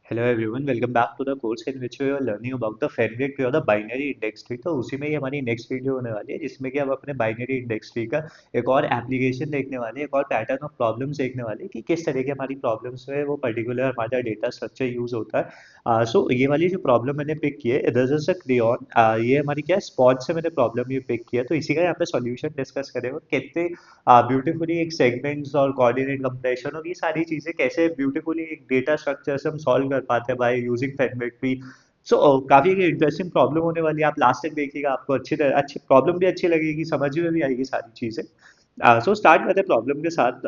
Hello everyone, welcome back to the course in which we are learning about the Fenwick tree or the binary index tree। तो उसी में ही हमारी next video होने वाली है जिसमें कि हम अपने बाइनरी इंडेक्स ट्री का एक और एप्लीकेशन देखने वाले हैं, एक और पैटर्न ऑफ प्रॉब्लम्स देखने वाले हैं कि किस तरह की हमारी प्रॉब्लम्स में वो पर्टिकुलर हमारा डेटा स्ट्रक्चर यूज होता है। सो ये वाली जो प्रॉब्लम मैंने पिक की है, दिस इज अ क्रेयॉन। ये हमारी क्या है, स्पॉट से मैंने प्रॉब्लम ये पिक किया, तो इसी का यहाँ पे सॉल्यूशन डिस्कस करेंगे। कितने ब्यूटीफुली एक सेगमेंट्स और कोऑर्डिनेट कंप्रेशन और ये सारी चीजें कैसे ब्यूटीफुली एक डेटा स्ट्रक्चर से हम सॉल्व कर पाते हैं बाय यूजिंग फेडमेट ट्री। सो काफी इंटरेस्टिंग प्रॉब्लम होने वाली है, आप लास्ट तक देखिएगा, आपको अच्छी प्रॉब्लम भी अच्छी लगेगी, समझ में भी आएगी सारी चीजें। सो स्टार्ट करते हैं प्रॉब्लम के साथ।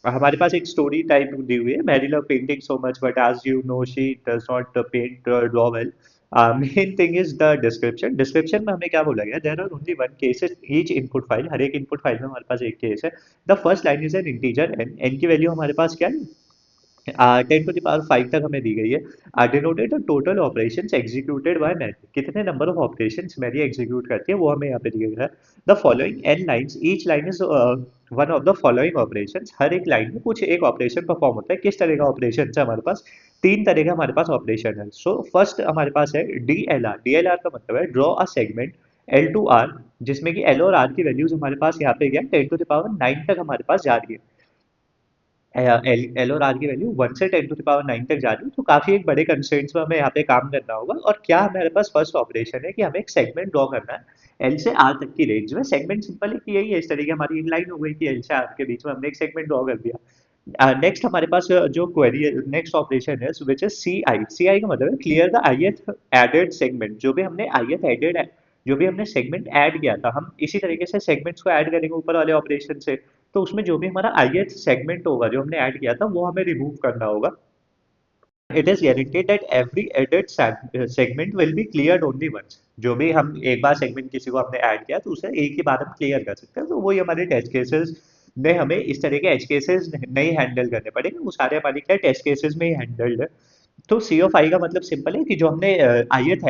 हमारे पास एक स्टोरी टाइप दी हुई है, Mary love painting so much but as you know she does not paint draw well. Main thing is the description. Description में हमें क्या बोला गया, there are only one case each input file. हर एक इनपुट फाइल में हमारे पास एक केस है। The first line is an integer N. N की वैल्यू हमारे पास क्या है, 10 to the power 5 तक हमें दी गई है। Denoted the total operations executed by Mary. कितने number of operations Mary execute करती है वो हमें यहाँ पे दिया गया है। The following N lines, each line is one of the following operations. हर एक लाइन में कुछ एक ऑपरेशन परफॉर्म होता है। किस तरह का ऑपरेशन है हमारे पास, तीन तरह का हमारे पास ऑपरेशन है। सो फर्स्ट हमारे पास है D L R. D L R का मतलब है draw a segment L to R, जिसमें कि एल और आर की वैल्यूज हमारे पास यहाँ पे क्या, 10 to the power 9 तक हमारे पास जा रही है। एल और आर की वैल्यू 1 से 10 to the power 9 तक जा रही है, तो काफी एक बड़े कंस्ट्रेंट्स में हमें यहाँ पे काम करना होगा। और क्या हमारे पास फर्स्ट ऑपरेशन है कि हमें एक सेगमेंट ड्रॉ करना है एल से आर तक की रेंज में। सेगमेंट सिंपल है कि यही है, इस तरीके हमारी एक लाइन हो गई कि एल से आर के बीच में हमने एक सेगमेंट ड्रॉ कर दिया। नेक्स्ट हमारे पास जो क्वेरी है, नेक्स्ट ऑपरेशन है विच इज सी आई। सी आई का मतलब है clear the ith added segment. जो भी हमने ith एडेड है, जो भी हमने सेगमेंट ऐड किया था, हम इसी तरीके से सेगमेंट्स को ऐड करेंगे ऊपर वाले ऑपरेशन से। तो उसमें जो भी हमारा ith सेगमेंट होगा जो हमने ऐड किया था वो हमें रिमूव करना होगा। It is guaranteed that every added segment will be cleared only once. जो भी हम एक बार सेगमेंट किसी को हमने ऐड किया तो उसे एक ही बार हम क्लियर कर सकते हैं। तो वही हमारे टेस्ट केसेस में हमें इस तरह के एज केसेस नहीं हैंडल करने पड़ेंगे, वो सारे हमारे क्या टेस्ट केसेस में ही हैंडल्ड है। तो सी ऑफ आई का मतलब सिंपल है कि जो हमने ith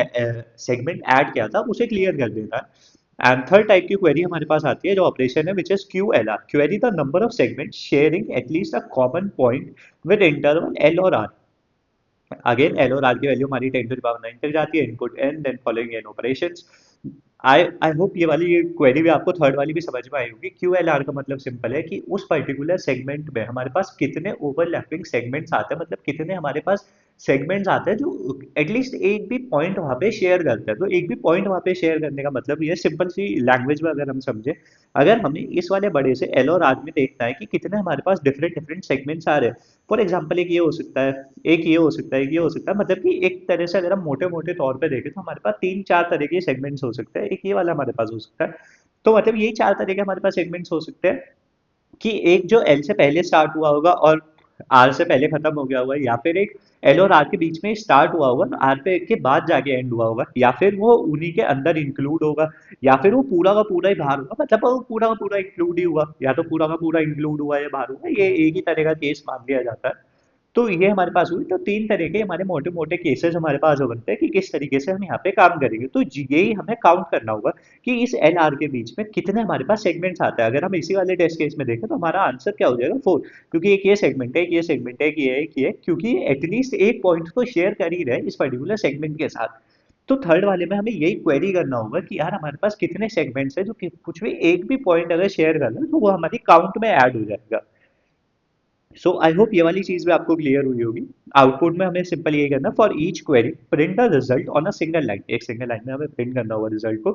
सेगमेंट ऐड किया था उसे क्लियर कर देना है। एंड थर्ड टाइप की क्वेरी हमारे पास आती है जो ऑपरेशन है, which is Q L R. Query the number of segment sharing at least a common point with interval L और आर। अगेन एल और आर की वैल्यू हमारी 10 to the power 9 तक जाती है। Input N then following N operations. I hope ये वाली query भी आपको, थर्ड वाली भी समझ में आई होगी। क्यू एल आर का मतलब सिंपल है कि उस पर्टिकुलर सेगमेंट में हमारे पास कितने ओवरलैपिंग सेगमेंट्स आते हैं, मतलब कितने हमारे पास सेगमेंट्स आते हैं जो एटलीस्ट एक भी पॉइंट वहां पे शेयर करते हैं। तो एक भी पॉइंट वहां पे शेयर करने का मतलब ये सिंपल सी लैंग्वेज में अगर हम समझे, अगर हमें इस वाले बड़े से एल और आर में देखना है कि कितने हमारे पास डिफरेंट डिफरेंट सेगमेंट्स आ रहे हैं। फॉर एग्जाम्पल एक ये हो सकता है, एक ये हो सकता है, एक ये हो सकता है, मतलब कि एक तरह से अगर हम मोटे मोटे तौर पे देखें तो हमारे पास तीन चार तरह के सेगमेंट्स हो सकते हैं। एक ये वाला हमारे पास हो सकता है। तो मतलब यही चार तरह के हमारे पास सेगमेंट्स हो सकते हैं कि एक जो एल से पहले स्टार्ट हुआ होगा और आर से पहले खत्म हो गया होगा, या फिर एक एल और आर के बीच में स्टार्ट हुआ होगा, आर पे के बाद जाके एंड हुआ होगा, या फिर वो उन्हीं के अंदर इंक्लूड होगा, या फिर वो पूरा का पूरा ही बाहर होगा, मतलब वो पूरा का पूरा इंक्लूड ही हुआ, या तो पूरा का पूरा इंक्लूड हुआ या बाहर हुआ। ये एक ही तरह का केस मान लिया जाता है। तो ये हमारे पास हुई, तो तीन तरह के हमारे मोटे मोटे केसेस हमारे पास हो बनते हैं कि किस तरीके से हम यहाँ पे काम करेंगे। तो यही हमें काउंट करना होगा कि इस एल आर के बीच में कितने हमारे पास सेगमेंट्स आते हैं। अगर हम इसी वाले टेस्ट केस में देखें तो हमारा आंसर क्या हो जाएगा, 4। क्योंकि एक ये सेगमेंट है, एक ये सेगमेंट है, एक ये है, एक ये है, क्योंकि एटलीस्ट एक पॉइंट तो शेयर कर ही रहे हैं इस पर्टिकुलर सेगमेंट के साथ। तो थर्ड वाले में हमें यही क्वेरी करना होगा कि यार हमारे पास कितने सेगमेंट्स है जो कि कुछ भी एक भी पॉइंट अगर शेयर कर ले तो वो हमारी काउंट में ऐड हो जाएगा। सो आई होप ये वाली चीज भी आपको क्लियर हुई होगी। आउटपुट में हमें सिंपल यही करना, for each query print the result on a single line. एक सिंगल लाइन में हमें प्रिंट करना होगा रिजल्ट को।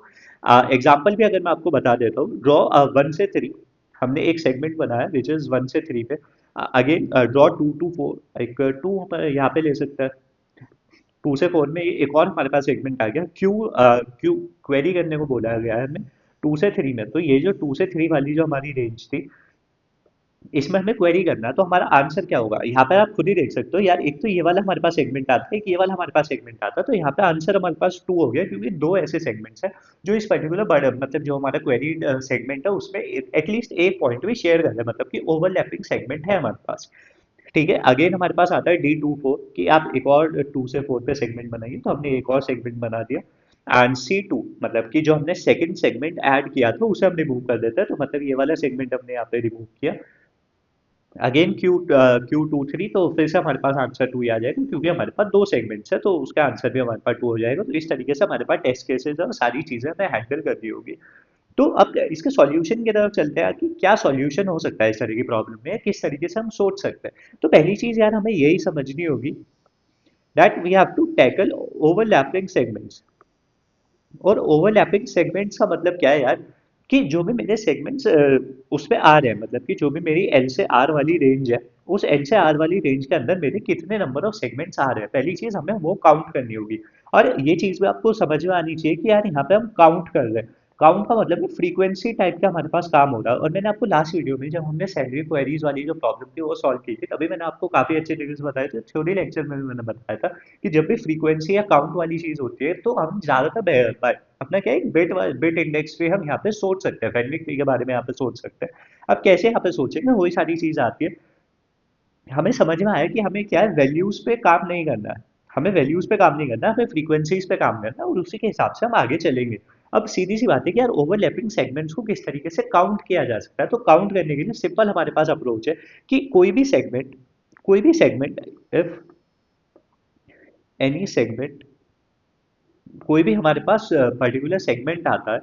एग्जाम्पल भी अगर मैं आपको बता देता हूँ, ड्रॉ 1 से 3। हमने एक सेगमेंट बनाया विच इज 1 से 3 पे। Again draw 2 to 4। एक टू यहाँ पे ले सकता है। 2 से 4 में एक और हमारे पास सेगमेंट आ गया क्यू। क्यू क्वेरी करने को बोला गया है हमें 2 से 3 में। तो ये जो 2 से 3 वाली जो हमारी रेंज थी, इसमें हमें क्वेरी करना है, तो हमारा आंसर क्या होगा यहाँ पर आप खुद ही देख सकते हो यार। एक तो ये वाला हमारे पास सेगमेंट आता है, एक ये वाला हमारे पास सेगमेंट आता है, तो यहाँ पे आंसर हमारे पास 2 हो गया, क्योंकि दो ऐसे सेगमेंट्स हैं जो इस पर्टिकुलर बड़े, मतलब जो हमारा क्वेरी सेगमेंट है उसमें एटलीस्ट एक पॉइंट भी शेयर कर रहे हैं, मतलब कि ओवरलैपिंग सेगमेंट है हमारे पास। ठीक है, अगेन हमारे पास आता है D24 कि आप एक और 2 से 4 पे सेगमेंट बनाइए, तो हमने एक और सेगमेंट बना दिया। एंड C2 मतलब कि जो हमने सेकंड सेगमेंट ऐड किया था उसे हम रिमूव कर देते हैं, तो मतलब ये वाला सेगमेंट हमने यहाँ पे रिमूव किया। अगेन Q23, तो फिर से हमारे पास आंसर टू ही आ जाएगा, क्योंकि हमारे पास दो सेगमेंट्स है तो उसका आंसर भी हमारे पास टू हो जाएगा। तो इस तरीके से हमारे पास टेस्ट केसेस और सारी चीजें हमें हैंडल करनी होगी। तो अब इसके सॉल्यूशन की तरफ चलते हैं कि क्या सॉल्यूशन हो सकता है इस तरह की प्रॉब्लम में, किस तरीके से हम सोच सकते हैं। तो पहली चीज यार हमें यही समझनी होगी that we have to tackle overlapping segments. और ओवरलैपिंग सेगमेंट्स का मतलब क्या है यार, कि जो भी मेरे सेगमेंट्स उसमें आ रहे हैं, मतलब कि जो भी मेरी एल से आर वाली रेंज है, उस एल से आर वाली रेंज के अंदर मेरे कितने नंबर ऑफ सेगमेंट्स आ रहे हैं, पहली चीज हमें वो काउंट करनी होगी। और ये चीज भी आपको समझ में आनी चाहिए कि यार यहाँ पे हम काउंट कर रहे हैं। काउंट का मतलब है फ्रीक्वेंसी टाइप का हमारे पास काम हो रहा है। और मैंने आपको लास्ट वीडियो में जब हमने सैलरी क्वेरीज वाली जो प्रॉब्लम थी वो सॉल्व की थी, तभी मैंने आपको काफी अच्छे तरीके से बताया था, थ्योरी लेक्चर में भी मैंने बताया था कि जब भी फ्रीक्वेंसी या काउंट वाली चीज होती है तो हम ज्यादातर अपना क्या है, बिट इंडेक्स पे हम यहाँ पे सोच सकते हैं, फैमिली ट्री के बारे में यहाँ पे सोच सकते हैं। अब कैसे यहाँ पे सोचेंगे, वही सारी चीज आती है। हमें समझ में आया कि हमें क्या है, वैल्यूज पे काम नहीं करना है। हमें वैल्यूज पे काम नहीं करना, हमें फ्रीक्वेंसीज पे काम करना है, और उसी के हिसाब से हम आगे चलेंगे। अब सीधी सी बात है कि यार ओवरलैपिंग सेगमेंट्स को किस तरीके से काउंट किया जा सकता है। तो काउंट करने के लिए सिंपल हमारे पास अप्रोच है कि कोई भी सेगमेंट इफ एनी सेगमेंट, कोई भी हमारे पास पर्टिकुलर सेगमेंट आता है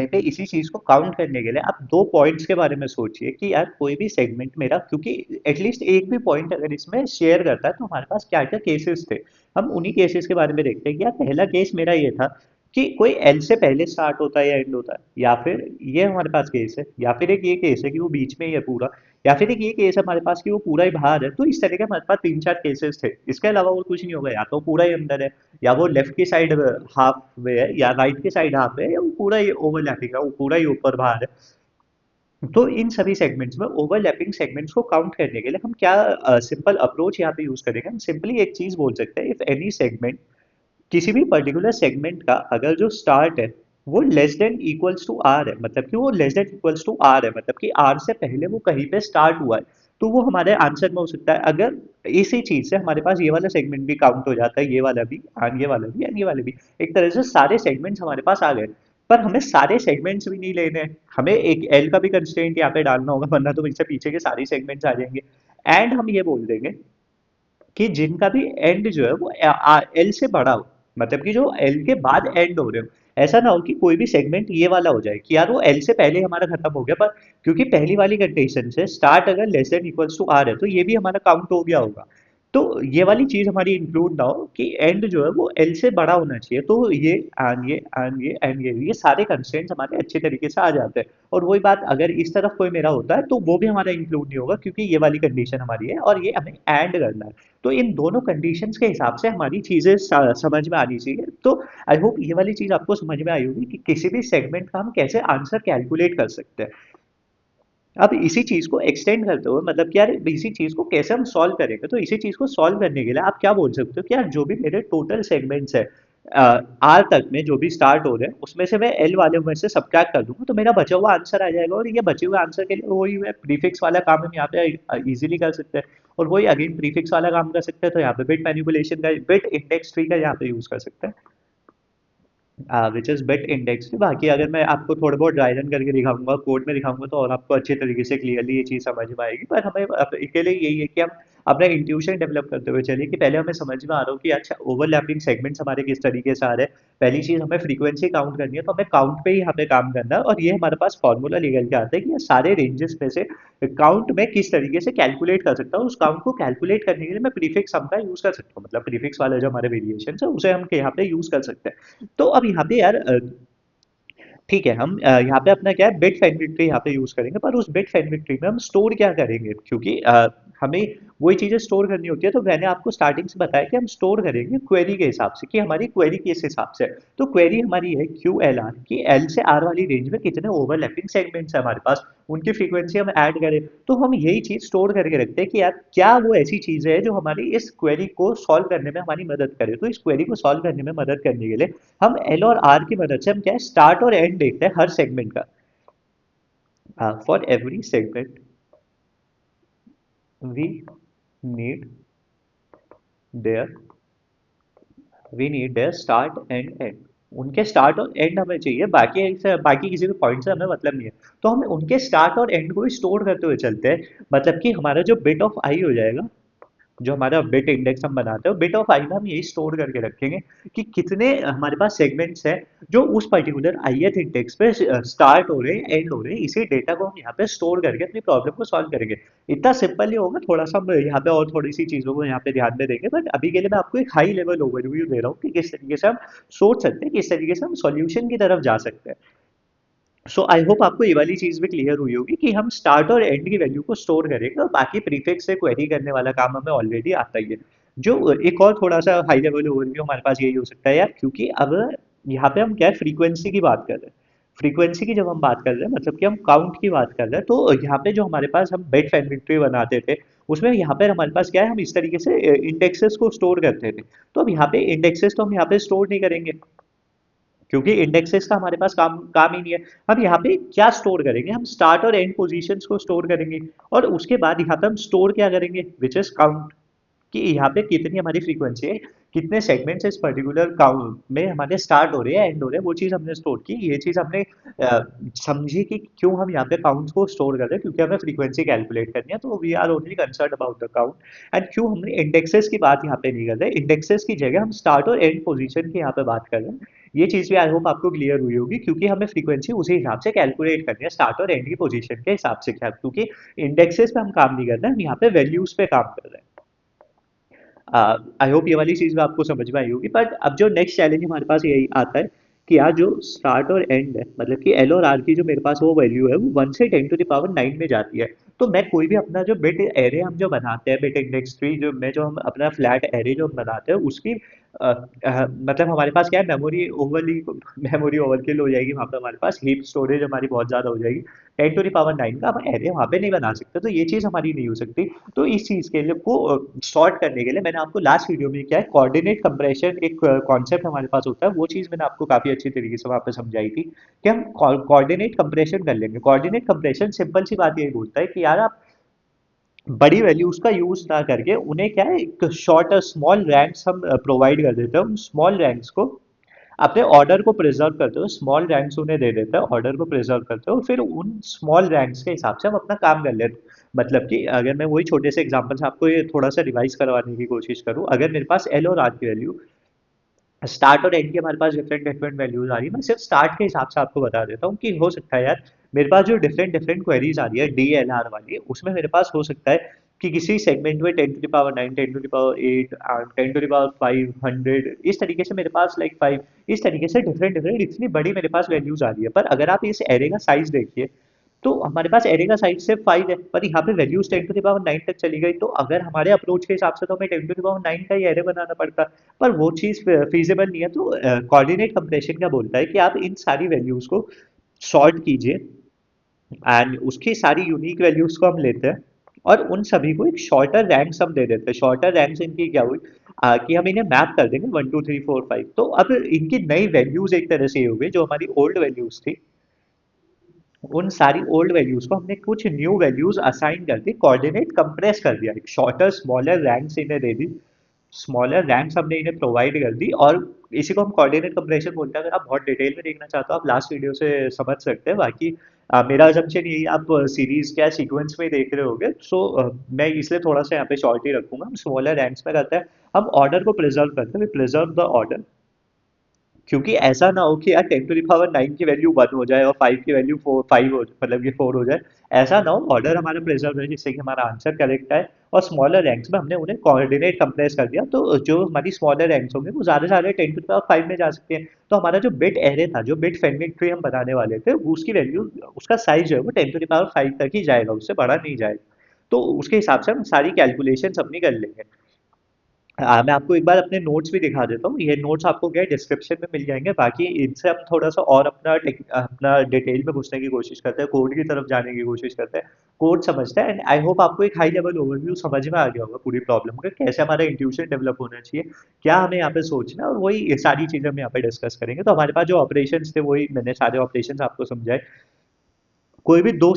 पे, इसी चीज को काउंट करने के लिए आप दो पॉइंट्स के बारे में सोचिए कि यार कोई भी सेगमेंट मेरा, क्योंकि एटलीस्ट एक भी पॉइंट अगर इसमें शेयर करता है तो हमारे पास क्या क्या केसेस थे। हम उन्हीं केसेस के बारे में देखते हैं कि यार पहला केस मेरा ये था कि कोई एल से पहले स्टार्ट होता है या एंड होता है, या फिर ये हमारे पास केस है, या फिर एक ये केस है कि वो बीच में ही है पूरा, या फिर एक ये केस है हमारे पास कि वो पूरा ही बाहर है। तो इस तरह के हमारे पास तीन चार केसेस थे, इसके अलावा और कुछ नहीं होगा, या तो पूरा ही अंदर है, या वो लेफ्ट की साइड हाफ में है, या राइट की साइड हाफ में है, या वो पूरा ही ओवरलैपिंग है, वो पूरा ही ऊपर बाहर है। तो इन सभी सेगमेंट्स में ओवरलैपिंग सेगमेंट्स को काउंट करने के लिए हम क्या सिंपल अप्रोच यहाँ पे यूज करेंगे। हम सिंपली एक चीज बोल सकते हैं, इफ एनी सेगमेंट, किसी भी पर्टिकुलर सेगमेंट का अगर जो स्टार्ट है वो less than equals to R है, मतलब कि वो less than equals to R है, मतलब कि आर से पहले वो कहीं पे स्टार्ट हुआ है, तो वो हमारे आंसर में हो सकता है। अगर इसी चीज से हमारे पास ये वाला सेगमेंट भी काउंट हो जाता है, ये वाला भी एंड ये वाला भी एंड ये वाले भी, एक तरह से सारे सेगमेंट्स हमारे पास आ गए। पर हमें सारे सेगमेंट्स भी नहीं लेने हैं, हमें एक एल का भी कंस्ट्रेंट यहाँ पे डालना होगा, वरना तो इससे पीछे के सारे सेगमेंट्स आ जाएंगे। एंड हम ये बोल देंगे कि जिनका भी एंड जो है वो एल से बड़ा हो, मतलब कि जो एल के बाद एंड हो रहे हो। ऐसा ना हो कि कोई भी सेगमेंट ये वाला हो जाए कि यार वो एल से पहले हमारा खत्म हो गया, पर क्योंकि पहली वाली कंडीशन से स्टार्ट अगर less than equals to R है तो ये भी हमारा काउंट हो गया होगा। तो ये वाली चीज हमारी इंक्लूड ना हो कि एंड जो है वो एल से बड़ा होना चाहिए। तो ये एंड ये एंड ये एंड ये सारे कंस्ट्रेंट्स हमारे अच्छे तरीके से आ जाते हैं। और वही बात अगर इस तरफ कोई मेरा होता है तो वो भी हमारा इंक्लूड नहीं होगा, क्योंकि ये वाली कंडीशन हमारी है और ये हमें एंड करना है। तो इन दोनों कंडीशंस के हिसाब से हमारी चीजें समझ में आनी चाहिए। तो आई होप ये वाली चीज आपको समझ में आई होगी कि किसी भी सेगमेंट का हम कैसे आंसर कैलकुलेट कर सकते हैं। अब इसी चीज को एक्सटेंड करते हुए, मतलब कि यार इसी चीज को कैसे हम सॉल्व करेंगे, तो इसी चीज को सॉल्व करने के लिए आप क्या बोल सकते हो कि यार जो भी मेरे टोटल सेगमेंट्स है आर तक में जो भी स्टार्ट हो रहे हैं, उसमें से मैं एल वाले में से सब्ट्रैक्ट कर दूंगा तो मेरा बचा हुआ आंसर आ जाएगा। और ये बचे हुए आंसर के लिए वही है, प्रीफिक्स वाला काम हम यहाँ पे इजीली कर सकते हैं। और वही अगेन प्रीफिक्स वाला काम कर सकते हैं, तो यहाँ पे बिट मैनिपुलेशन का, बिट इंडेक्स ट्री का यहाँ पे यूज कर सकते हैं, विच इज बिट इंडेक्स। बाकी अगर मैं आपको थोड़ा बहुत ड्राई रन करके दिखाऊंगा, कोड में दिखाऊंगा, तो और आपको अच्छे तरीके से क्लियरली ये चीज़ समझ में आएगी। पर हमें इसके लिए यही है कि हम अपना इंट्यूशन डेवलप करते हुए चलिए कि पहले हमें समझ में आ रहा हो कि अच्छा ओवरलैपिंग सेगमेंट्स हमारे किस तरीके से आ रहे हैं। पहली चीज़ हमें फ्रीक्वेंसी काउंट करनी है, तो हमें काउंट पे ही यहाँ पे काम करना है। और ये हमारे पास फॉर्मूला निकल के आता है कि ये सारे रेंजेस में से काउंट में किस तरीके से कैलकुलेट कर सकता हूँ। उस काउंट को कैलकुलेट करने के लिए मैं प्रीफिक्स सम का यूज कर सकता हूँ, मतलब प्रीफिक्स वाले जो हमारे वेरिएशन है उसे हम यहाँ पे यूज कर सकते हैं। तो अब यहाँ पे यार ठीक है, हम यहाँ पे अपना क्या है, बिट फैक्ट्री यहाँ पे यूज करेंगे। पर उस बिट फैक्ट्री में हम स्टोर क्या करेंगे, क्योंकि हमें वही चीजें स्टोर करनी होती है। तो मैंने आपको स्टार्टिंग से बताया कि हम स्टोर करेंगे क्वेरी के हिसाब से, कि हमारी क्वेरी किस हिसाब से है। तो क्वेरी हमारी है क्यू एल आर, कि एल से आर वाली रेंज में कितने ओवरलैपिंग सेगमेंट्स है हमारे पास, उनकी फ्रीक्वेंसी हम ऐड करें। तो हम यही चीज स्टोर करके रखते हैं कि यार क्या वो ऐसी चीजें हैं जो हमारी इस क्वेरी को सॉल्व करने में हमारी मदद करे। तो इस क्वेरी को सॉल्व करने में मदद करने के लिए हम एल और आर की मदद से हम क्या है, स्टार्ट और एंड देखते हैं हर सेगमेंट का। For every segment we need their we need their start and end. उनके स्टार्ट और एंड हमें चाहिए, बाकी किसी भी पॉइंट से हमें मतलब नहीं है। तो हम उनके स्टार्ट और एंड को ही स्टोर करते हुए चलते हैं, मतलब कि हमारा जो बिट ऑफ आई हो जाएगा, जो हमारा बिट इंडेक्स हम बनाते हैं, बिट ऑफ आई में हम यही स्टोर करके रखेंगे कि कितने हमारे पास सेगमेंट्स हैं जो उस पर्टिकुलर ith इंडेक्स पे स्टार्ट हो रहे हैं, एंड हो रहे हैं। इसी डेटा को हम यहाँ पे स्टोर करके अपनी प्रॉब्लम को सॉल्व करेंगे। इतना सिंपल ही होगा, थोड़ा सा हम यहाँ पे और थोड़ी सी चीज़ों को यहाँ पे ध्यान में देंगे, बट अभी के लिए मैं आपको एक हाई लेवल ओवरव्यू दे रहा हूँ कि किस तरीके से हम सोच सकते हैं, किस तरीके से हम सॉल्यूशन की तरफ जा सकते हैं। सो आई होप आपको ये वाली चीज़ भी क्लियर हुई होगी कि हम स्टार्ट और एंड की वैल्यू को स्टोर करेंगे और बाकी प्रीफिक्स से क्वेरी करने वाला काम हमें ऑलरेडी आता ही है। जो एक और थोड़ा सा हाई लेवल ओवरव्यू हमारे पास यही हो सकता है यार, क्योंकि अब यहाँ पे हम क्या है, फ्रीक्वेंसी की बात कर रहे हैं। फ्रीक्वेंसी की जब हम बात कर रहे हैं, मतलब कि हम काउंट की बात कर रहे हैं, तो यहाँ पे जो हमारे पास हम बिट फैमिली बनाते थे, उसमें यहाँ पे हमारे पास क्या है, हम इस तरीके से इंडेक्सेस को स्टोर करते थे। तो अब यहाँ पे इंडेक्सेस तो हम यहाँ पे स्टोर नहीं करेंगे, क्योंकि इंडेक्सेस का हमारे पास काम काम ही नहीं है। हम यहाँ पे क्या स्टोर करेंगे, हम स्टार्ट और एंड पोजीशंस को स्टोर करेंगे, और उसके बाद यहाँ पे हम स्टोर क्या करेंगे, विच इज काउंट, कि यहाँ पे कितनी हमारी फ्रीक्वेंसी है, कितने सेगमेंट्स इस पर्टिकुलर काउंट में हमारे स्टार्ट हो रहे हैं, एंड हो रहे हैं, वो चीज़ हमने स्टोर की। ये चीज़ हमने समझी कि क्यों हम यहाँ पे काउंट्स को स्टोर कर रहे हैं, क्योंकि हमें फ्रीक्वेंसी कैलकुलेट करनी है, तो we are only concern about the count. And क्यों हमने इंडेक्सेस की बात यहाँ पे नहीं कर रहे, इंडेक्सेस की जगह हम स्टार्ट और एंड पोजीशन की यहाँ पे बात कर रहे हैं। ये चीज़ भी आई होप आपको क्लियर हुई होगी, क्योंकि हमें फ्रीक्वेंसी उसी हिसाब से कैलकुलेट करनी है, स्टार्ट और एंड की पोजीशन के हिसाब से क्या, क्योंकि इंडेक्सेस पे हम काम नहीं कर रहे हैं, हम यहाँ पे वैल्यूज पे काम कर रहे हैं। आई होप ये वाली चीज़ भी आपको समझ में आई होगी। बट अब जो नेक्स्ट चैलेंज हमारे पास यही आता है कि यार जो स्टार्ट और एंड है, मतलब कि एल और आर की जो मेरे पास वो वैल्यू है, वो 1 से 10⁹ में जाती है। तो मैं कोई भी अपना जो बिट एरे हम जो बनाते हैं, बिट इंडेक्स ट्री जो हम अपना फ्लैट एरे जो हम बनाते हैं, उसकी मतलब हमारे पास क्या है, मेमोरी ओवरकिल हो जाएगी, वहाँ पे हमारे पास हीप स्टोरेज हमारी बहुत ज़्यादा हो जाएगी। 10⁹ का हम एरे वहाँ पे नहीं बना सकते, तो ये चीज़ हमारी नहीं हो सकती। तो इस चीज़ के लिए को सॉर्ट करने के लिए मैंने आपको लास्ट वीडियो में क्या है, कोऑर्डिनेट कंप्रेशन एक कॉन्सेप्ट हमारे पास होता है, वो चीज़ मैंने आपको काफ़ी अच्छी तरीके से वहाँ पे समझाई थी कि हम कोऑर्डिनेट कंप्रेशन कर लेंगे। कोऑर्डिनेट कंप्रेशन सिंपल सी बात यही बोलता है कि यार आप बड़ी वैल्यूज का यूज ना करके उन्हें क्या है, एक शॉर्ट स्मॉल रैंक्स हम प्रोवाइड कर देते हैं। उन स्मॉल रैंक्स को अपने ऑर्डर को प्रिजर्व करते हो, स्मॉल रैंक्स उन्हें दे देते हैं, ऑर्डर को प्रिजर्व करते हो, फिर उन स्मॉल रैंक्स के हिसाब से हम अपना काम कर लेते हैं। मतलब कि अगर मैं वही छोटे से एग्जांपल से आपको ये थोड़ा सा रिवाइज करवाने की कोशिश करूं, अगर मेरे पास एल और आर की वैल्यू, स्टार्ट और एंड की हमारे पास डिफरेंट डिफरेंट वैल्यूज आ रही है, मैं सिर्फ स्टार्ट के हिसाब से आपको बता देता हूँ कि हो सकता है यार मेरे पास जो डिफरेंट डिफरेंट क्वेरीज आ रही है डी एल आर वाली, उसमें मेरे पास हो सकता है कि किसी सेगमेंट में 10⁹ 10⁸ 10⁵ 500, इस तरीके से मेरे पास लाइक 5, इस तरीके से डिफरेंट डिफरेंट इतनी बड़ी मेरे पास वैल्यूज आ रही है। पर अगर आप इस एरे का साइज देखिए, तो हमारे पास एरे का साइज सिर्फ 5 है, पर यहाँ पे वैल्यूज 10⁹ तक चली गई, तो अगर हमारे अप्रोच के हिसाब से तो हमें 10⁹ का ही एरे बनाना पड़ता, पर वो चीज़ फीजिबल नहीं है। तो कोऑर्डिनेट कंप्रेशन क्या बोलता है कि आप इन सारी वैल्यूज को सॉर्ट कीजिए, एंड उसकी सारी यूनिक वैल्यूज को हम लेते हैं और उन सभी को एक शॉर्टर रैंक्स हम दे देते हैं। शॉर्टर रैंक्स इनकी क्या हुई, कि हम इन्हें मैप कर देंगे 1 2 3 4 5। तो अब इनकी नई वैल्यूज एक तरह से ये हो गई, जो हमारी ओल्ड वैल्यूज थी, उन सारी ओल्ड वैल्यूज को हमने कुछ न्यू वैल्यूज असाइन कर दी, कोऑर्डिनेट कंप्रेस कर दिया, एक शॉर्टर स्मॉलर रैंक्स इन्हें दे दी, स्मॉलर रैंक्स हमने इन्हें प्रोवाइड कर दी, और इसी को हम कोऑर्डिनेट कंप्रेशन बोलते हैं। अगर आप बहुत डिटेल में देखना चाहते हो, आप लास्ट वीडियो से समझ सकते हैं। बाकी मेरा असम्पशन यही, आप सीरीज क्या सीक्वेंस में देख रहे होगे, सो मैं इसलिए थोड़ा सा यहाँ पे शॉर्ट ही रखूंगा। हम स्मॉलर रैंक्स में करते हैं, हम ऑर्डर को प्रिजर्व करते हैं, प्रिजर्व द ऑर्डर, क्योंकि ऐसा ना हो कि यार 10⁹ की वैल्यू 1 हो जाए और 5 की वैल्यू 4 5 हो, मतलब कि 4 हो जाए। ऐसा ना हो, ऑर्डर हमारा प्रिजर्व है, जिससे कि हमारा आंसर करेक्ट है। और स्मॉलर रैंक्स में हमने उन्हें कोऑर्डिनेट कंप्रेस कर दिया, तो जो हमारी स्मॉलर रैंक्स होंगे वो ज़्यादा से ज़्यादा 10⁵ में जा सकते हैं। तो हमारा जो बिट एरे था, जो बिट फैमिली ट्री हम बनाने वाले थे, उसकी वैल्यू, उसका साइज जो है वो 10⁵ तक ही जाएगा, उससे बड़ा नहीं जाएगा। तो उसके हिसाब से हम सारी कैलकुलेशंस अपनी कर लेंगे। मैं आपको एक बार अपने नोट्स भी दिखा देता हूँ। ये नोट्स आपको क्या है, डिस्क्रिप्शन में मिल जाएंगे। बाकी इनसे हम थोड़ा सा और अपना डिटेल में घुसने की कोशिश करते हैं, कोड की तरफ जाने की कोशिश करते हैं, कोड समझते हैं। एंड आई होप आपको एक हाई लेवल ओवरव्यू समझ में आ गया होगा पूरी प्रॉब्लम का, कैसे हमारा इंट्यूशन डेवलप होना चाहिए, क्या हमें यहाँ पे सोचना है, और वही ये सारी चीज़ें हम यहाँ पे डिस्कस करेंगे। तो हमारे पास जो ऑपरेशंस थे, वही मैंने सारे ऑपरेशंस आपको समझाए। कोई भी दो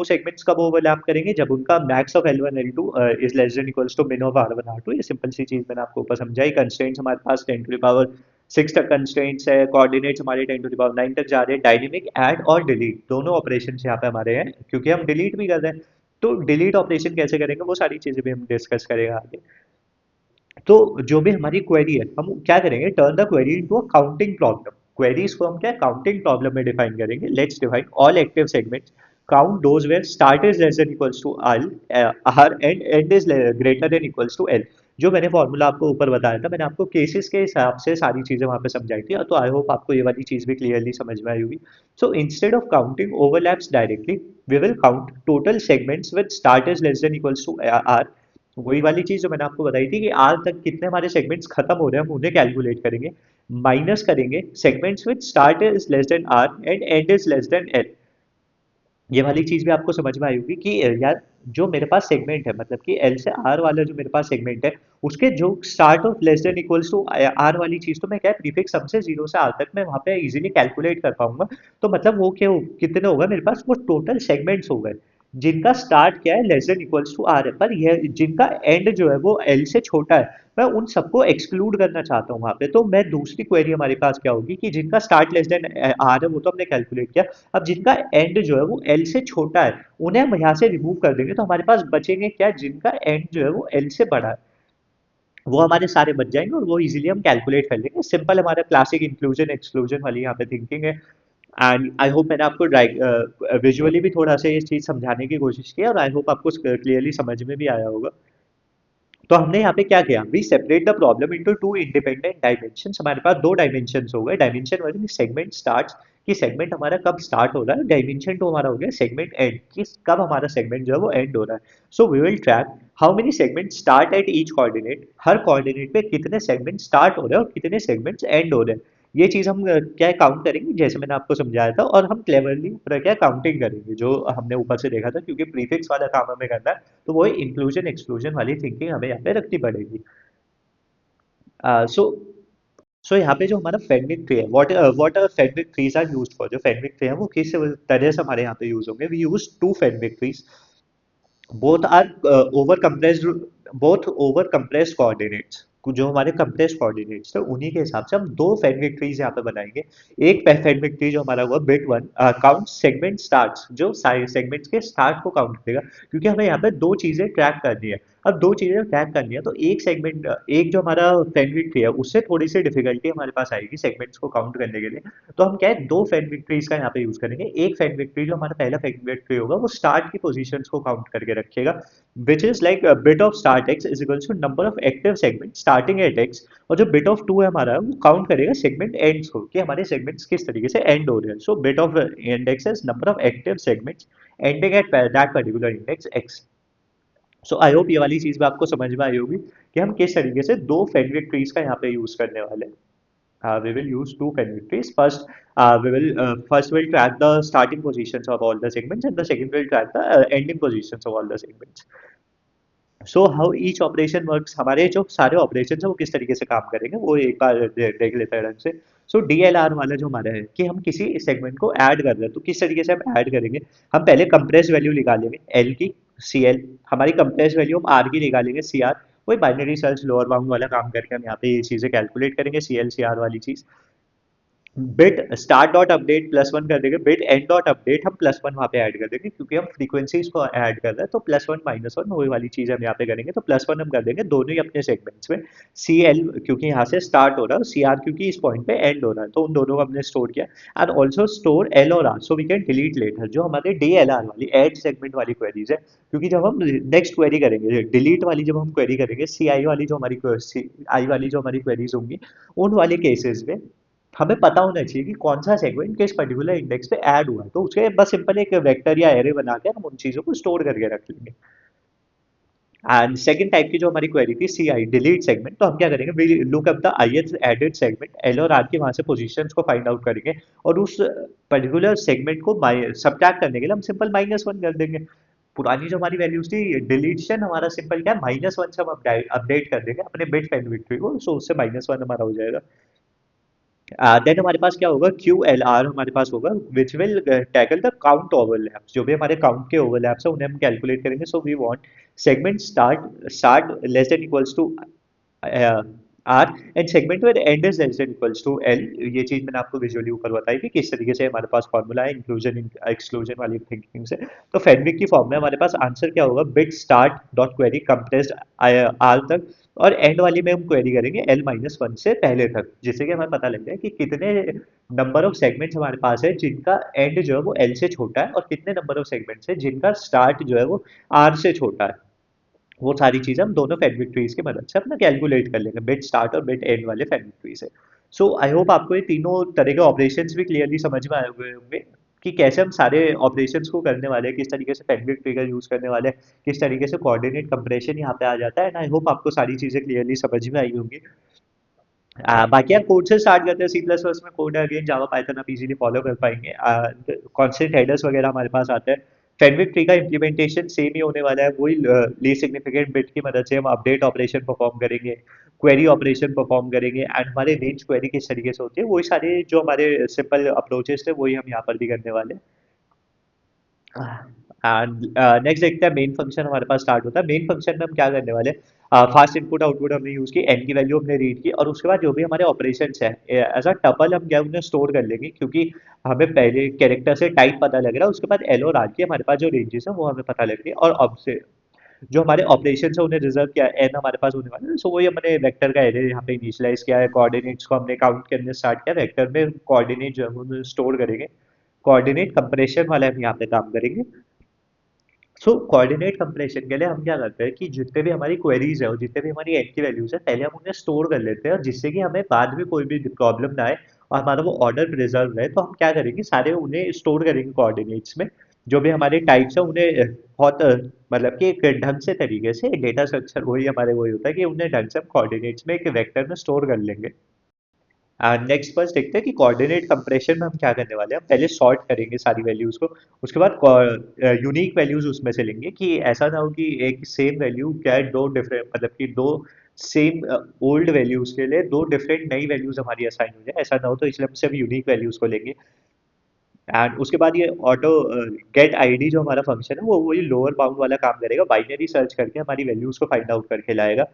सेगमेंट्स कब ओवरलैप करेंगे, जब उनका max of L1 L2 is less than equals to min of R1 R2। ये सिंपल सी चीज मैंने आपको ऊपर समझाई। कंस्ट्रेंट्स हमारे पास 10⁻⁴ सिक्स तक कंस्ट्रेंट्स है, कोऑर्डिनेट्स हमारे 10⁻9 तक जा रहे हैं, डायनेमिक ऐड और डिलीट दोनों ऑपरेशन यहाँ पे हमारे हैं, क्योंकि हम डिलीट भी कर रहे हैं। तो डिलीट ऑपरेशन कैसे करेंगे वो सारी चीजें भी हम डिस्कस करेंगे आगे। तो जो भी हमारी क्वेरी है हम क्या करेंगे, turn the query into a counting problem. Queries को हम क्या काउंटिंग प्रॉब्लम में डिफाइन करेंगे। Let's define all active segments, count those where start is less than equals to R, R and end is greater than equals to L. जो मैंने formula आपको ऊपर बताया था, मैंने आपको केसेस के हिसाब से सारी चीजें वहां पे समझाई थी, तो आई होप आपको ये वाली चीज भी क्लियरली समझ में आई होगी। So instead of counting overlaps directly, we will count total segments with start is less than equals to R. वही वाली चीज जो मैंने आपको बताई थी कि आर तक कितने हमारे सेगमेंट्स खत्म हो रहे हैं हम उन्हें कैलकुलेट करेंगे, माइनस करेंगे segments with start is less than R and end is less than L. ये वाली चीज भी आपको समझ में आई होगी कि यार जो मेरे पास सेगमेंट है, मतलब कि एल से आर वाला जो मेरे पास सेगमेंट है, उसके जो start of less than equals to R वाली चीज, तो मैं क्या प्रीफिक्स सम से जीरो से आर तक मैं वहां पे इजीली कैलकुलेट कर पाऊंगा। तो मतलब वो क्या कितने होगा मेरे पास, वो टोटल सेगमेंट्स हो गए जिनका स्टार्ट क्या है less than equals to R है, पर यह जिनका एंड जो है वो एल से छोटा है, मैं उन सबको एक्सक्लूड करना चाहता हूँ वहां पे। तो मैं दूसरी क्वेरी हमारे पास क्या होगी कि जिनका स्टार्ट लेस देन आर है वो तो हमने कैलकुलेट किया, अब जिनका एंड जो है वो एल से छोटा है उन्हें हम यहाँ से रिमूव कर देंगे, तो हमारे पास बचेंगे क्या, जिनका एंड जो है वो एल से बड़ा है, वो हमारे सारे बच जाएंगे और वो इजीली हम कैलकुलेट कर लेंगे। सिंपल हमारा क्लासिक इंक्लूजन एक्सक्लूजन वाली यहाँ पे थिंकिंग है। एंड आई होप मैंने आपको विजुअली भी थोड़ा सा ये चीज समझाने की कोशिश की, और आई होप आपको क्लियरली समझ में भी आया होगा। तो हमने यहाँ पे क्या किया, we separate the problem into two independent dimensions. हमारे पास दो डायमेंशंस हो गए। डायमेंशन वन सेगमेंट स्टार्ट्स, कि सेगमेंट हमारा कब स्टार्ट हो रहा है। डायमेंशन टू हमारा हो गया सेगमेंट एंड, कि कब हमारा सेगमेंट जो है वो एंड हो रहा है। So we will track how many segment start at each coordinate, हर कोऑर्डिनेट पे कितने सेगमेंट स्टार्ट हो रहे हैं और कितने सेगमेंट्स एंड हो रहे हैं। ये चीज हम क्या काउंट करेंगे जैसे मैंने आपको समझाया था, और हम क्लेवरली क्या काउंटिंग करेंगे जो हमने ऊपर से देखा था, क्योंकि प्रीफिक्स वाला काम हमें करना है, तो वो इंक्लूजन एक्सक्लूजन वाली थिंकिंग हमें यहाँ पे रखनी पड़ेगी। सो सो यहाँ पे जो हमारा फेडमिक ट्री है, what are Fenwick trees are used for, जो फेडमिक ट्री है वो किस तरह से हमारे यहाँ पे यूज होंगे। We use two Fenwick trees, both are over compressed, both over compressed coordinates. जो हमारे कंप्रेस्ड कोऑर्डिनेट्स थे उन्हीं के हिसाब से हम दो फेडमिक ट्रीज यहाँ पे बनाएंगे। एक फेडमिक ट्री जो हमारा हुआ bit one, count segment starts, जो सेगमेंट्स के स्टार्ट को काउंट करेगा, क्योंकि हमें यहाँ पे दो चीजें ट्रैक करनी है। अब दो चीजें ट्रैक करनी है तो एक सेगमेंट, एक जो हमारा फेडमिक ट्री है उससे थोड़ी सी डिफिकल्टी हमारे पास आएगी सेगमेंट्स को काउंट करने के लिए। तो हम क्या है, दो फेड विक्ट्रीज का यहाँ पे यूज करेंगे। एक फेड विक्ट्री जो हमारा पहला फेड विक्ट्री होगा वो स्टार्ट की पोजीशंस को काउंट करके रखेगा, which is like bit of start X is equals to number of active segment starting at X. और जो बिट ऑफ टू है हमारा वो काउंट करेगा सेगमेंट एंड्स को, कि हमारे सेगमेंट्स किस तरीके से एंड हो रहे हैं। So bit of index is number of active segments ending at that particular index x. So I hope ये वाली चीज भी आपको समझ में आई होगी कि हम किस तरीके से दो फेडरिक ट्रीज का यहाँ पे यूज करने वाले हैं। We will use two penalties. First we'll track the starting positions of all the segments, and the second will track the ending positions of all the segments. So how each operation works, हमारे जो सारे operation है वो किस तरीके से काम करेंगे वो एक बार देख लेते हैं ढंग से। सो डीएलआर वाला जो हमारा है कि हम किसी सेगमेंट को ऐड कर रहे हैं, तो किस तरीके से हम ऐड करेंगे। हम पहले कंप्रेस वैल्यू निकालेंगे एल की, सी एल, हमारी कंप्रेस वैल्यू हम आर की निकालेंगे सी आर। वही बाइनरी सर्च लोअर बाउंड वाला काम करके हम यहाँ पे ये चीजें कैलकुलेट करेंगे, सी एल सी आर वाली चीज। बिट स्टार्ट डॉट अपडेट +1 कर देंगे, बिट एंड डॉट अपडेट हम +1 वहाँ पे ऐड कर देंगे, क्योंकि हम फ्रीक्वेंसीज को ऐड कर रहे हैं। तो +1 -1 वही वाली चीज हम यहाँ पे करेंगे, तो +1 हम कर देंगे दोनों ही अपने सेगमेंट्स में। सी एल क्योंकि यहाँ से स्टार्ट हो रहा है, सी आर क्योंकि इस पॉइंट पे एंड हो रहा है, तो उन दोनों को हमने स्टोर किया। एंड ऑल्सो स्टोर एल और R, so we can delete later, जो हमारे डी एल आर वाली एड सेगमेंट वाली क्वेरीज है। क्योंकि जब हम नेक्स्ट क्वेरी करेंगे डिलीट वाली, जब हम क्वेरी करेंगे सी आई वाली जो हमारी सी आई वाली जो हमारी क्वेरीज होंगी, उन वाले केसेस में हमें पता होना चाहिए कि कौन सा सेगमेंट किस पर्टिकुलर इंडेक्स पे ऐड हुआ है, तो उसके बस सिंपल एक वेक्टर या एरे बना के हम उन चीजों को स्टोर करके रख लेंगे। एंड सेकंड टाइप की जो हमारी क्वेरी थी सी आई डिलीट सेगमेंट, तो हम क्या करेंगे, we look up the ith added segment L और आर की वहां से पोजीशंस को फाइंड आउट करेंगे, और उस पर्टिकुलर सेगमेंट को सब्ट्रैक्ट करने के लिए हम सिंपल -1 कर देंगे। पुरानी जो हमारी वैल्यूज थी, डिलीशन हमारा सिंपल क्या है, -1 से हम अपडेट कर देंगे अपने बिट पेनविट्री को, सो उससे -1 हमारा हो जाएगा। देन हमारे पास क्या होगा, क्यू एल आर हमारे पास होगा, which will tackle the count overlaps, जो भी हमारे काउंट के ओवरलैप्स है उन्हें हम कैलकुलेट करेंगे। So we want segment start less than equals to R and segment with end is less than equals to L. ये चीज मैंने आपको विजुअली ऊपर बताई कि किस तरीके से हमारे पास फॉर्मूला है इंक्लूजन एक्सक्लूजन वाली थिंकिंग से। तो फेनविक की फॉर्म में हमारे पास आंसर क्या होगा, bit start dot query compressed R तक, और एंड वाली में हम क्वेरी करेंगे एल माइनस वन से पहले तक, जिससे कि हमें पता लग जाए कि कितने नंबर ऑफ सेगमेंट्स हमारे पास है जिनका एंड जो है वो एल से छोटा है, और कितने नंबर ऑफ सेगमेंट्स है जिनका स्टार्ट जो है वो आर से छोटा है। वो सारी चीज़ें हम दोनों फैमिली ट्रीज की मदद से अपना कैलकुलेट कर लेंगे, बिट स्टार्ट और बिट एंड वाले फैमिली ट्री से। सो आई होप आपको ये तीनों तरह के ऑपरेशंस भी क्लियरली समझ में आए हुए होंगे कि कैसे हम सारे ऑपरेशंस को करने वाले हैं, किस तरीके से फैमिली ट्री का यूज़ करने वाले हैं, किस तरीके से कोऑर्डिनेट कंप्रेशन यहाँ पे आ जाता है। एंड आई होप आपको सारी चीज़ें क्लियरली समझ में आई होंगी। बाकी आप कोड से स्टार्ट करते हैं, सी प्लस प्लस में कोड है, अगेन जावा पाइथन आप इजीली फॉलो कर पाएंगे। कॉन्स्टेंट हेडर्स वगैरह हमारे पास आते हैं। फेडरिक ट्री का इम्प्लीमेंटेशन सेम ही होने वाला है, वही लीस्ट सिग्निफिकेंट बिट की मदद से हम अपडेट ऑपरेशन परफॉर्म करेंगे, क्वेरी ऑपरेशन परफॉर्म करेंगे, एंड हमारे रेंज क्वेरी किस तरीके से होती है वही सारे जो हमारे सिंपल अप्रोचेस थे वही हम यहाँ पर भी करने वाले हैं। एंड नेक्स्ट देखते हैं, मेन फंक्शन हमारे पास स्टार्ट होता है। मेन फंक्शन में हम क्या करने वाले हैं, फास्ट इनपुट आउटपुट हमने यूज की, एन की वैल्यू हमने रीड की, और उसके बाद जो भी हमारे ऑपरेशन है एज अ टपल हम क्या उन्हें स्टोर कर लेंगे, क्योंकि हमें पहले कैरेक्टर से टाइप पता लग रहा है, उसके बाद एल और आर की हमारे पास जो रेंजेस है वो हमें पता लग रही है, और अब से जो हमारे ऑपरेशन है उन्हें रिजर्व किया एन हमारे पास होने वाले हैं। सो वही हमने वेक्टर का एरे यहाँ पे इनिशियलाइज किया है, कोऑर्डिनेट्स को हमने काउंट करने स्टार्ट किया, वेक्टर में कोऑर्डिनेट जो है वो स्टोर करेंगे, कोऑर्डिनेट कंप्रेशन वाले हम यहाँ पे काम करेंगे। सो कोऑर्डिनेट कंप्रेशन के लिए हम क्या करते हैं कि जितने भी हमारी क्वेरीज है और जितने भी हमारी एन की वैल्यूज है पहले हम उन्हें स्टोर कर लेते हैं, और जिससे कि हमें बाद में कोई भी प्रॉब्लम ना आए और हमारा वो ऑर्डर प्रिजर्व रहे, तो हम क्या करेंगे सारे उन्हें स्टोर करेंगे कोऑर्डिनेट्स में। जो भी हमारे टाइप्स है उन्हें बहुत मतलब कि एक ढंग से तरीके से डेटा स्ट्रक्चर वही हमारे वही होता है कि उन्हें ढंग से हम कोऑर्डिनेट्स में एक वेक्टर में स्टोर कर लेंगे। नेक्स्ट बस देखते हैं कि कोऑर्डिनेट कंप्रेशन में हम क्या करने वाले हैं। हम पहले सॉर्ट करेंगे सारी वैल्यूज को, उसके बाद यूनिक वैल्यूज उसमें से लेंगे, कि ऐसा ना हो कि एक सेम वैल्यू क्या है दो डिफरेंट मतलब कि दो सेम ओल्ड वैल्यूज के लिए दो डिफरेंट नई वैल्यूज हमारी असाइन हो जाए, ऐसा ना हो, तो इसलिए हम सिर्फ यूनिक वैल्यूज को लेंगे। एंड उसके बाद ये ऑटो गेट आईडी जो हमारा फंक्शन है वो वही लोअर बाउंड वाला काम करेगा, बाइनरी सर्च करके हमारी वैल्यूज को फाइंड आउट करके लाएगा।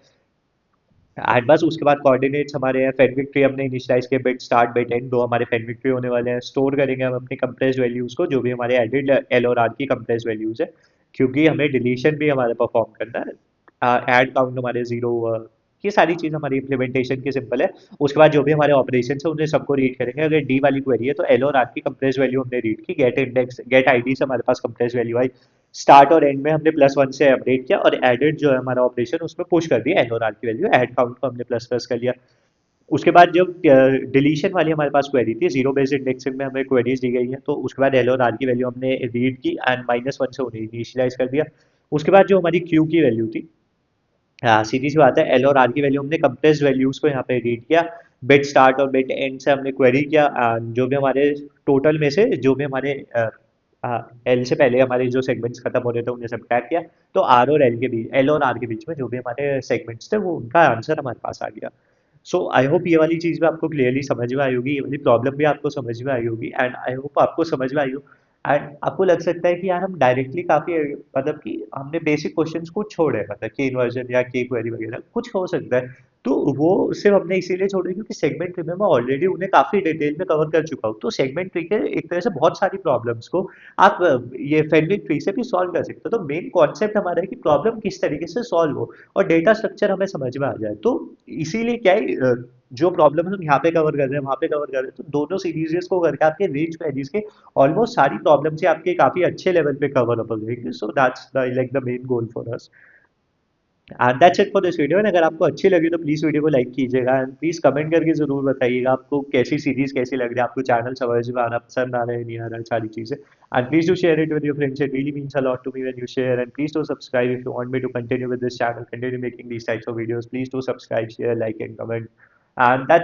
एंड बस उसके बाद कोऑर्डिनेट्स हमारे हैं, फेडरिक ट्री हमने इनिशियलाइज किया, बिट स्टार्ट बिट एंड दो हमारे फेडरिक ट्री होने वाले हैं। स्टोर करेंगे हम अपनी कंप्रेस्ड वैल्यूज को, जो भी हमारे एडिड एल और आर की कंप्रेस्ड वैल्यूज है, क्योंकि हमें डिलीशन भी हमारे परफॉर्म करना है। ऐड काउंट हमारे जीरो हुआ, ये सारी चीज हमारी इम्प्लीमेंटेशन की सिंपल है। उसके बाद जो भी हमारे ऑपरेशन है उन्हें सबको रीड करेंगे। अगर डी वाली क्वेरी है तो एल और आर की कंप्रेस्ड वैल्यू हमने रीड की, गेट इंडेक्स गेट आईडी से हमारे पास कंप्रेस्ड वैल्यू आई, स्टार्ट और एंड में हमने प्लस वन से अपडेट किया, और एडेड जो है हमारा ऑपरेशन उसमें पुश कर दिया एल और आर की वैल्यू, ऐड काउंट को हमने प्लस प्लस कर लिया। उसके बाद जब डिलीशन वाली हमारे पास क्वेरी थी, जीरो बेस्ड इंडेक्सिंग में हमें क्वेरीज दी गई है, तो उसके बाद एल और आर की वैल्यू हमने रीड की एंड माइनस वन से उन्हें इनिशियलाइज कर दिया। उसके बाद जो हमारी क्यू की वैल्यू थी, हाँ सीधी सी बात है, एल और आर की वैल्यू हमने कंप्रेस्ड वैल्यूज को यहाँ पे रीड किया, बिट स्टार्ट और बिट एंड से हमने क्वेरी किया, जो भी हमारे टोटल में से जो भी हमारे एल से पहले हमारे जो सेगमेंट्स खत्म हो रहे थे उन्हें सब्ट्रैक्ट किया, तो आर और एल के बीच एल और आर के बीच में जो भी हमारे सेगमेंट्स थे वो उनका आंसर हमारे पास आ गया। सो आई होप ये वाली चीज़ भी आपको क्लियरली समझ में आई होगी, ये वाली प्रॉब्लम भी आपको समझ में आई होगी, एंड आई होप आपको समझ में आई हो। एंड आपको लग सकता है कि यार हम डायरेक्टली काफ़ी मतलब कि हमने बेसिक क्वेश्चंस को छोड़े, मतलब कि इन्वर्जन या के क्वेरी वगैरह कुछ हो सकता है, तो वो सिर्फ हमने इसीलिए छोड़े क्योंकि सेगमेंट ट्री में मैं ऑलरेडी उन्हें काफ़ी डिटेल में कवर कर चुका हूँ। तो सेगमेंट ट्री के एक तरह से बहुत सारी प्रॉब्लम्स को आप ये फेडरिक ट्री से भी सॉल्व कर सकते हो। तो मेन कॉन्सेप्ट हमारा है कि प्रॉब्लम किस तरीके से सॉल्व हो और डेटा स्ट्रक्चर हमें समझ में आ जाए। तो इसीलिए क्या है जो प्रॉब्लम हम यहाँ पे कवर कर रहे हैं वहाँ पे कवर कर रहे हैं, तो दोनों सीरीज को करके आपके रेंज क्वेरीज के ऑलमोस्ट सारी प्रॉब्लम से आपके काफी अच्छे लेवल पे कवर अप हो जाएगी। So that's the like the main goal for us, and that's it for this video. And अगर आपको अच्छी लगी तो प्लीज वीडियो को लाइक कीजिएगा, एंड प्लीज कमेंट करके जरूर बताइएगा आपको कैसी सीरीज कैसी लग रही है, आपको चैनल समझ में आ रहा पसंद आ रहा है नहीं आ रहा है सारी चीजें। And please do share it with your friends, it really means a lot to me when you share, and please do subscribe if you want me to continue with this channel, continue making these types of videos. Please do subscribe, share, like and comment, and that's